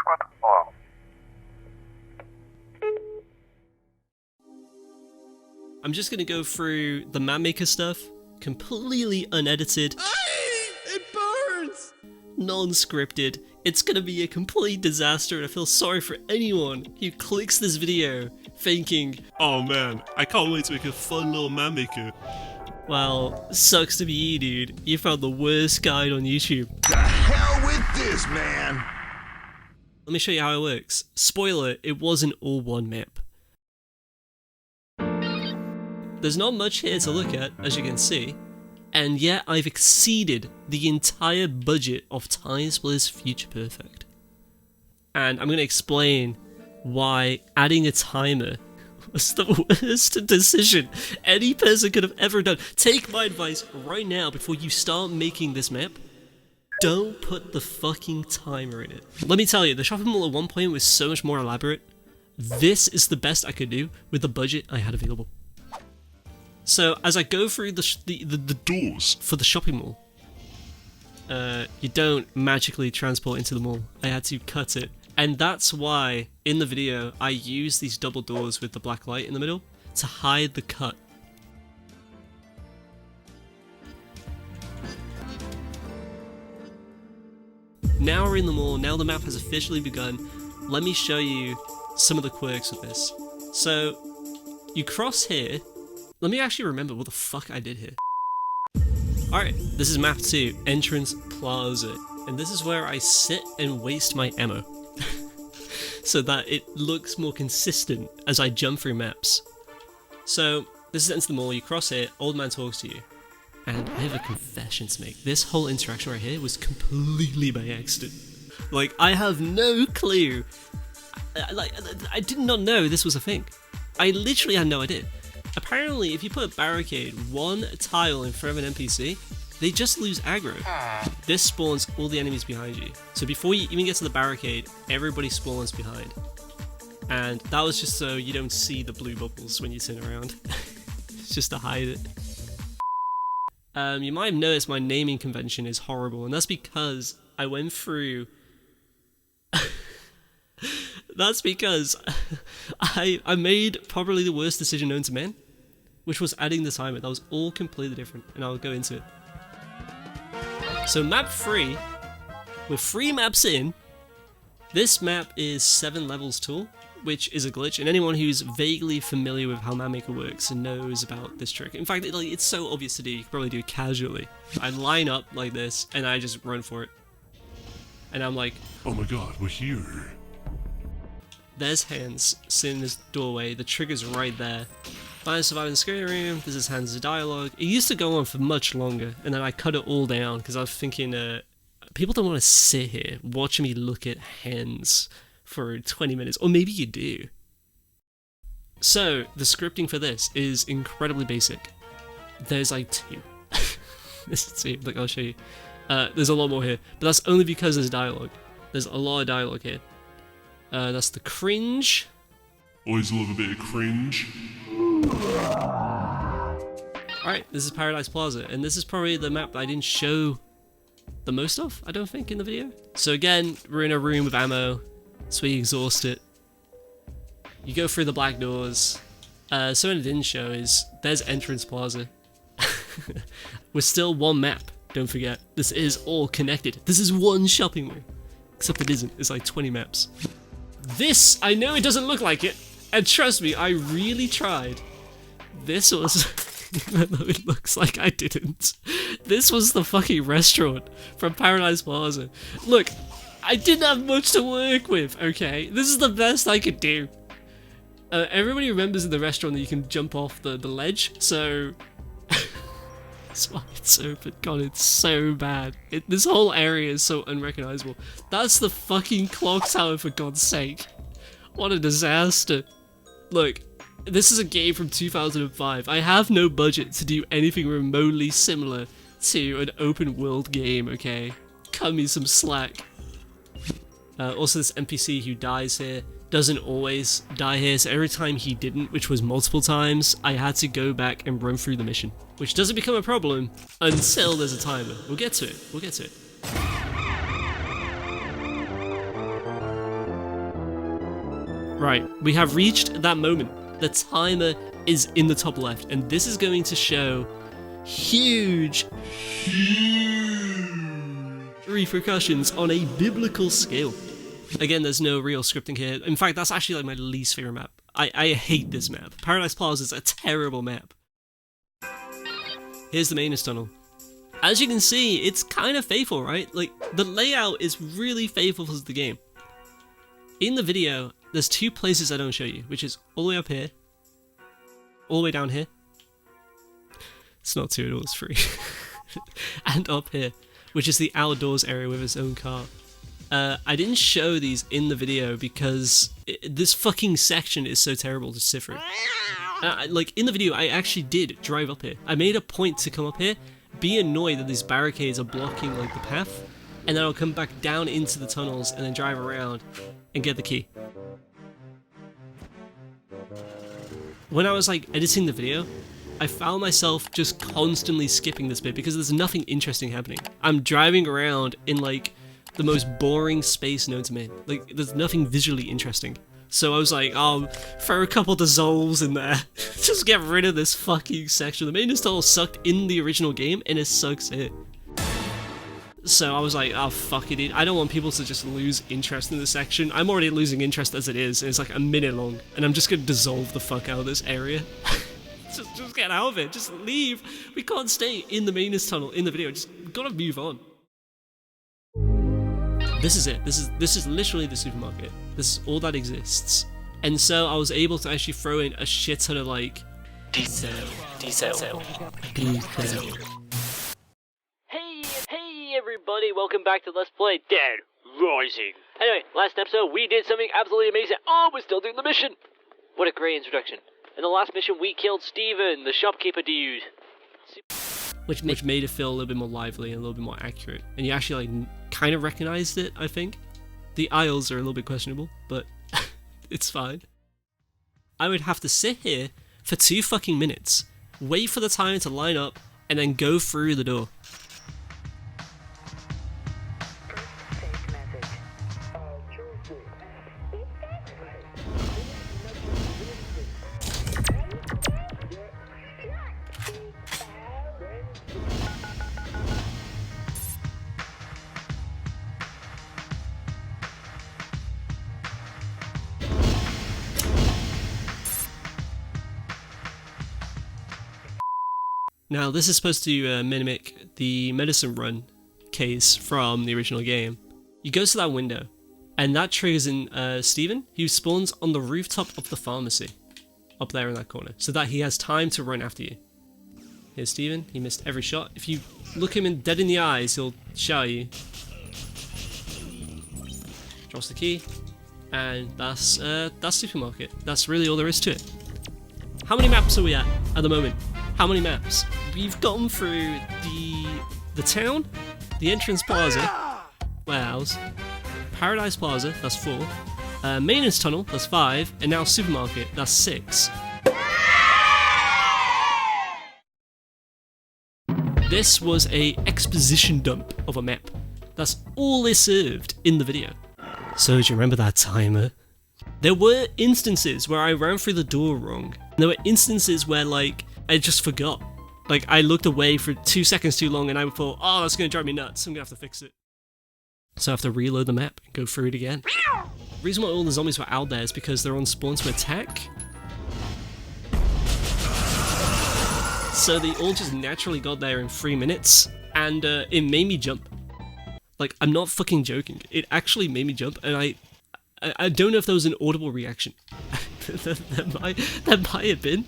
Sqdlow. I'm just gonna go through the MapMaker stuff, completely unedited. It burns! Non-scripted. It's gonna be a complete disaster, and I feel sorry for anyone who clicks this video thinking, Oh man, I can't wait to make a fun little MapMaker. well, sucks to be you, dude. You found the worst guide on YouTube. The hell with this, man! Let me show you how it works. Spoiler, it wasn't all one map. There's not much here to look at, as you can see, and yet I've exceeded the entire budget of TimeSplitters Future Perfect. And I'm going to explain why adding a timer was the worst decision any person could have ever done. Take my advice right now before you start making this map. Don't put the fucking timer in it. Let me tell you, the shopping mall at one point was so much more elaborate. This is the best I could do with the budget I had available. So as I go through the doors for the shopping mall, you don't magically transport into the mall. I had to cut it. And that's why, in the video, I use these double doors with the black light in the middle to hide the cut. Now we're in the mall, now the map has officially begun. Let me show you some of the quirks of this. So, you cross here. Let me actually remember what the fuck I did here. Alright, this is map 2, Entrance Plaza. And this is where I sit and waste my ammo. So that it looks more consistent as I jump through maps. So, this is Enter the Mall, you cross here, old man talks to you. And I have a confession to make. This whole interaction right here was completely by accident. Like, I have no clue. I did not know this was a thing. I literally had no idea. Apparently, if you put a barricade one tile in front of an NPC, they just lose aggro. This spawns all the enemies behind you. So before you even get to the barricade, everybody spawns behind. And that was just so you don't see the blue bubbles when you turn around. It's just to hide it. You might have noticed my naming convention is horrible, and that's because I went through... That's because I made probably the worst decision known to man, which was adding the timer. That was all completely different, and I'll go into it. So map 3, with 3 maps in, this map is 7 levels tall, which is a glitch, and anyone who's vaguely familiar with how MapMaker works knows about this trick. In fact, it's so obvious to do, you could probably do it casually. I line up like this, and I just run for it. And I'm like, Oh my god, we're here. there's Hans sitting in this doorway, the trigger's right there. Find survive in the scary room, this is Hans' dialogue. It used to go on for much longer, and then I cut it all down, because I was thinking, people don't want to sit here watching me look at Hans for 20 minutes, or maybe you do. So, the scripting for this is incredibly basic. There's like 2. This is 2, look, I'll show you. There's a lot more here, but that's only because there's dialogue. There's a lot of dialogue here. That's the cringe. Always love a bit of cringe. Alright, this is Paradise Plaza, and this is probably the map that I didn't show the most of, I don't think, in the video. So again, we're in a room with ammo, so we exhaust it. You go through the black doors. Something I didn't show is, there's Entrance Plaza. We're still one map, don't forget. This is all connected. This is one shopping mall. Except it isn't, it's like 20 maps. This, I know it doesn't look like it, and trust me, I really tried. This was, even though it looks like I didn't, this was the fucking restaurant from Paradise Plaza. Look, I didn't have much to work with, okay? This is the best I could do. Everybody remembers in the restaurant that you can jump off the ledge, so... That's why it's open. God, it's so bad. This whole area is so unrecognizable. That's the fucking clock tower, for God's sake. What a disaster. Look, this is a game from 2005. I have no budget to do anything remotely similar to an open world game, okay? Cut me some slack. Also, this NPC who dies here doesn't always die here, so every time he didn't, which was multiple times, I had to go back and run through the mission. Which doesn't become a problem until there's a timer. We'll get to it. We'll get to it. Right, we have reached that moment. The timer is in the top left, and this is going to show huge repercussions on a biblical scale. Again, there's no real scripting here. In fact, that's actually like my least favorite map. I hate this map. Paradise Plaza is a terrible map. Here's the maintenance tunnel. As you can see, it's kind of faithful, right? Like, the layout is really faithful to the game. In the video, there's two places I don't show you, which is all the way up here, all the way down here. It's not two at all, it's free. And up here, which is the outdoors area with its own car. I didn't show these in the video because this fucking section is so terrible to sit through. Like, in the video, I actually did drive up here. I made a point to come up here, be annoyed that these barricades are blocking like the path, and then I'll come back down into the tunnels and then drive around and get the key. When I was like editing the video, I found myself just constantly skipping this bit because there's nothing interesting happening. I'm driving around in like the most boring space known to man. Like, there's nothing visually interesting. So I was like, oh, throw a couple dissolves in there. Just get rid of this fucking section. The maintenance tunnel sucked in the original game, and it sucks here. So I was like, oh, fuck it. I don't want people to just lose interest in this section. I'm already losing interest as it is, and it's like a minute long. And I'm just gonna dissolve the fuck out of this area. just get out of it. Just leave. We can't stay in the maintenance tunnel in the video. Just gotta move on. This is it. This is literally the supermarket. This is all that exists. And so I was able to actually throw in a shit ton of like detail. Hey everybody, welcome back to Let's Play Dead Rising. Anyway, last episode we did something absolutely amazing. Oh, we're still doing the mission. What a great introduction. In the last mission we killed Steven, the shopkeeper dude. Which made it feel a little bit more lively and a little bit more accurate. And you actually like kind of recognized it, I think. The aisles are a little bit questionable, but it's fine. I would have to sit here for 2 fucking minutes, wait for the timer to line up, and then go through the door. Now, this is supposed to mimic the medicine run case from the original game. You go to that window, and that triggers in Steven, who spawns on the rooftop of the pharmacy, up there in that corner, so that he has time to run after you. Here's Steven, he missed every shot. If you look him dead in the eyes, he'll shout at you. Drops the key, and that's supermarket. That's really all there is to it. How many maps are we at the moment? How many maps? We've gone through the town, the entrance plaza, warehouse, Paradise Plaza, that's 4, maintenance tunnel, that's 5, and now supermarket, that's 6. This was a exposition dump of a map. That's all they served in the video. So do you remember that timer? There were instances where I ran through the door wrong. There were instances where like I just forgot. Like, I looked away for 2 seconds too long and I thought, oh, that's going to drive me nuts. I'm going to have to fix it. So I have to reload the map and go through it again. The reason why all the zombies were out there is because they're on spawn to attack. So they all just naturally got there in 3 minutes, and it made me jump. Like, I'm not fucking joking. It actually made me jump, and I don't know if there was an audible reaction. that might have been.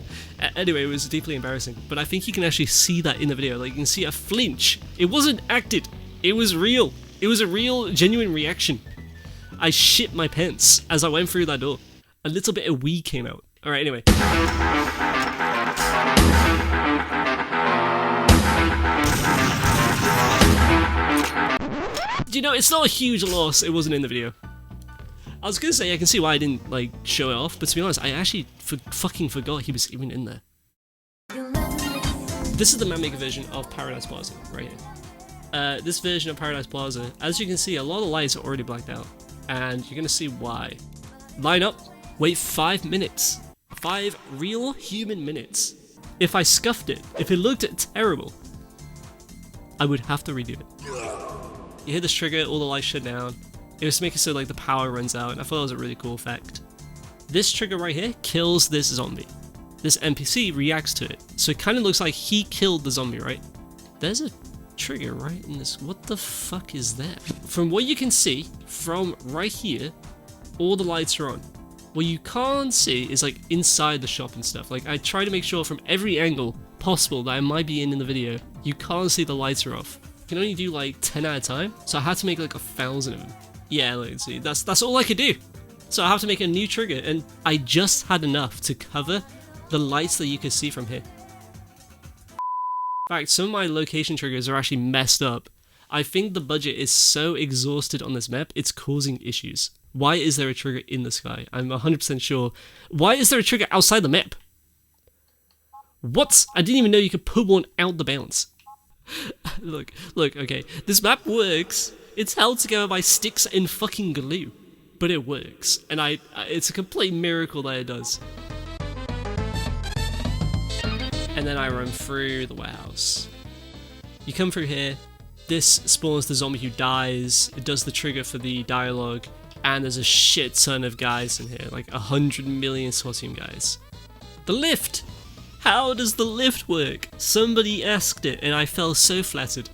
Anyway, it was deeply embarrassing. But I think you can actually see that in the video. Like, you can see a flinch. It wasn't acted. It was real. It was a real, genuine reaction. I shit my pants as I went through that door. A little bit of wee came out. Alright, anyway. You know, it's not a huge loss. It wasn't in the video. I was gonna say I can see why I didn't like show it off, but to be honest, I actually fucking forgot he was even in there. This is the MapMaker version of Paradise Plaza, right here. This version of Paradise Plaza, as you can see, a lot of lights are already blacked out, and you're gonna see why. Line up, Wait 5 minutes. 5 real human minutes. If I scuffed it, if it looked terrible, I would have to redo it. You hit this trigger, all the lights shut down. It was to make it so like the power runs out, and I thought it was a really cool effect. This trigger right here kills this zombie. This NPC reacts to it, so it kind of looks like he killed the zombie, right? There's a trigger right in this. What the fuck is that? From what you can see, from right here, all the lights are on. What you can't see is like inside the shop and stuff. Like I try to make sure from every angle possible that I might be in the video, you can't see the lights are off. You can only do like 10 at a time, so I had to make like 1,000 of them. Yeah, let's see, that's all I could do. So I have to make a new trigger, and I just had enough to cover the lights that you can see from here. In fact, some of my location triggers are actually messed up. I think the budget is so exhausted on this map, it's causing issues. Why is there a trigger in the sky? I'm 100% sure. Why is there a trigger outside the map? What? I didn't even know you could put one out the bounds. Look, okay. This map works. It's held together by sticks and fucking glue. But it works. And it's a complete miracle that it does. And then I run through the warehouse. You come through here. This spawns the zombie who dies. It does the trigger for the dialogue. And there's a shit ton of guys in here. Like 100 million SWAT team guys. The lift! How does the lift work? Somebody asked it and I felt so flattered.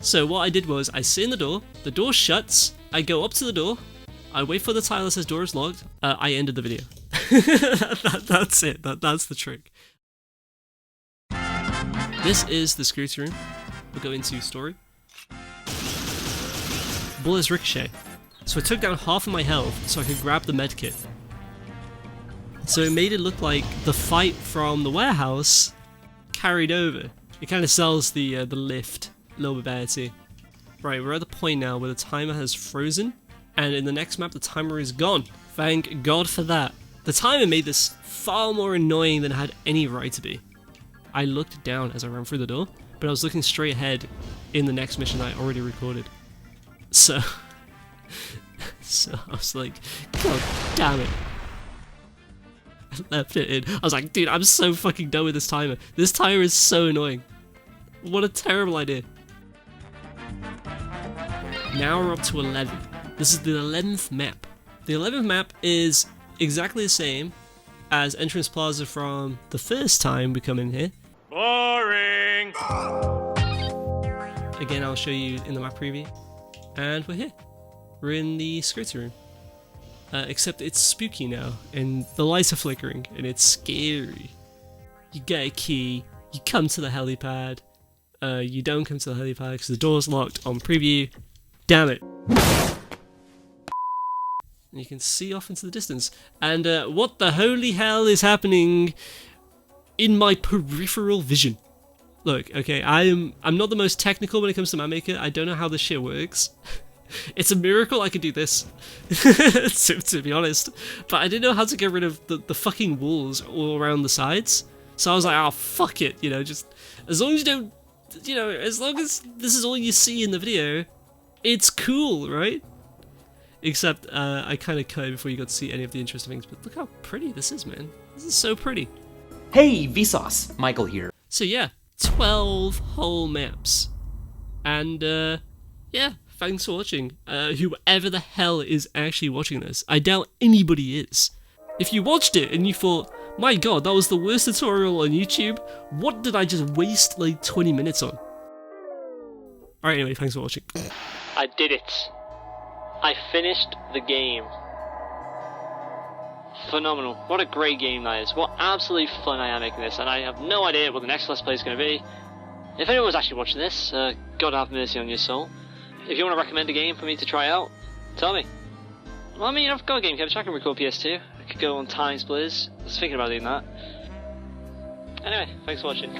So what I did was I sit in the door shuts, I go up to the door, I wait for the tile that says door is locked, I ended the video. That's it, that's the trick. This is the security room. We'll go into story. Bullets ricochet. So I took down half of my health so I could grab the medkit. So it made it look like the fight from the warehouse carried over. It kind of sells the lift a little bit better too. Right, we're at the point now where the timer has frozen, and in the next map the timer is gone. Thank God for that. The timer made this far more annoying than it had any right to be. I looked down as I ran through the door, but I was looking straight ahead in the next mission I already recorded. So I was like, God damn it. I left it in. I was like, dude, I'm so fucking done with this timer. This timer is so annoying. What a terrible idea. Now we're up to 11. This is the 11th map. The 11th map is exactly the same as Entrance Plaza from the first time we come in here. Boring! Again, I'll show you in the map preview. And we're here. We're in the security room. Except it's spooky now, and the lights are flickering, and it's scary. You get a key, you come to the helipad, you don't come to the helipad because the door's locked on preview. Damn it. And you can see off into the distance. And what the holy hell is happening in my peripheral vision? Look, okay, I'm not the most technical when it comes to MapMaker. I don't know how this shit works. It's a miracle I could do this, to be honest. But I didn't know how to get rid of the fucking walls all around the sides. So I was like, oh, fuck it, you know, just as long as you don't, you know, as long as this is all you see in the video, it's cool, right? Except I kind of cut it before you got to see any of the interesting things. But look how pretty this is, man. This is so pretty. Hey, Vsauce, Michael here. So yeah, 12 whole maps. And yeah. Thanks for watching, whoever the hell is actually watching this. I doubt anybody is. If you watched it and you thought, my god, that was the worst tutorial on YouTube, what did I just waste like 20 minutes on? Alright, anyway, thanks for watching. I did it. I finished the game. Phenomenal. What a great game that is. What absolutely fun I am making this, and I have no idea what the next Let's Play is going to be. If anyone was actually watching this, God have mercy on your soul. If you want to recommend a game for me to try out, tell me. Well, I mean, I've got a game capture, I can record PS2. I could go on TimeSplitters. I was thinking about doing that. Anyway, thanks for watching.